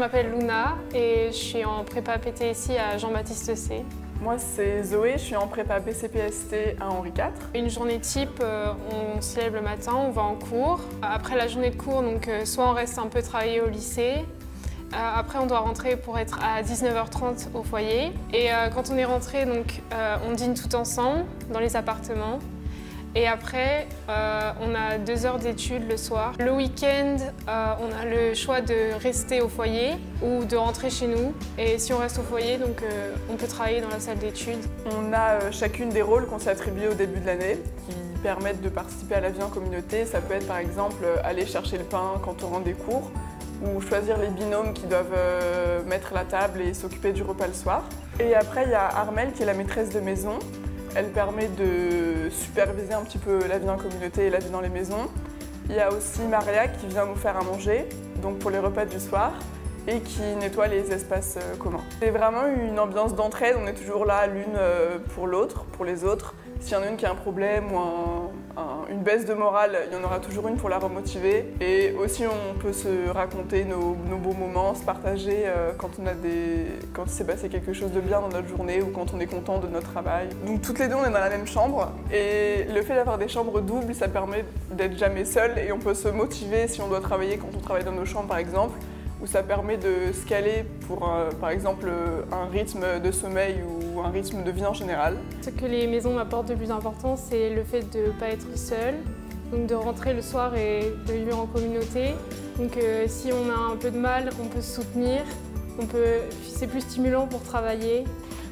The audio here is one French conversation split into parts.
m'appelle Luna et je suis en prépa PTSI à Jean-Baptiste C. Moi, c'est Zoé, je suis en prépa BCPST à Henri IV. Une journée type, on se lève le matin, on va en cours. Après la journée de cours, donc, soit on reste un peu travailler au lycée. Après, on doit rentrer pour être à 19h30 au foyer. Et quand on est rentré, donc, on dîne tout ensemble dans les appartements. Et après, on a 2 heures d'études le soir. Le week-end, on a le choix de rester au foyer ou de rentrer chez nous. Et si on reste au foyer, donc, on peut travailler dans la salle d'études. On a chacune des rôles qu'on s'est attribués au début de l'année qui permettent de participer à la vie en communauté. Ça peut être par exemple aller chercher le pain quand on rend des cours ou choisir les binômes qui doivent mettre la table et s'occuper du repas le soir. Et après, il y a Armelle qui est la maîtresse de maison. Elle permet de superviser un petit peu la vie en communauté et la vie dans les maisons. Il y a aussi Maria qui vient nous faire à manger, donc pour les repas du soir, et qui nettoie les espaces communs. C'est vraiment une ambiance d'entraide, on est toujours là l'une pour l'autre, pour les autres. S'il y en a une qui a un problème ou une baisse de morale, il y en aura toujours une pour la remotiver. Et aussi on peut se raconter nos beaux moments, se partager quand il s'est passé quelque chose de bien dans notre journée ou quand on est content de notre travail. Donc toutes les deux on est dans la même chambre et le fait d'avoir des chambres doubles, ça permet d'être jamais seul et on peut se motiver si on doit travailler quand on travaille dans nos chambres par exemple, où ça permet de se caler pour par exemple un rythme de sommeil ou un rythme de vie en général. Ce que les maisons m'apportent de plus important, c'est le fait de ne pas être seul, donc de rentrer le soir et de vivre en communauté. Donc si on a un peu de mal, on peut se soutenir, c'est plus stimulant pour travailler.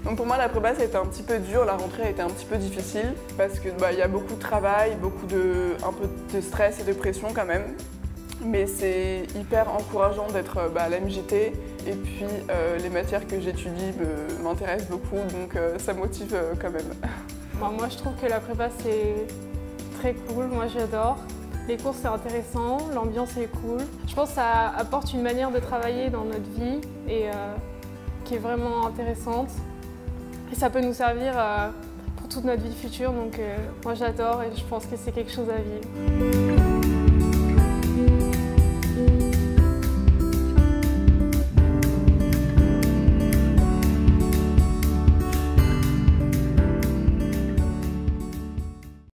Donc pour moi la prépa ça a été un petit peu dur, la rentrée a été un petit peu difficile parce que y a beaucoup de travail, un peu de stress et de pression quand même. Mais c'est hyper encourageant d'être à la MJT et puis les matières que j'étudie m'intéressent beaucoup, donc ça motive quand même. Moi je trouve que la prépa c'est très cool, moi j'adore. Les cours c'est intéressant, l'ambiance est cool. Je pense que ça apporte une manière de travailler dans notre vie et qui est vraiment intéressante. Et ça peut nous servir pour toute notre vie future, donc moi j'adore et je pense que c'est quelque chose à vivre.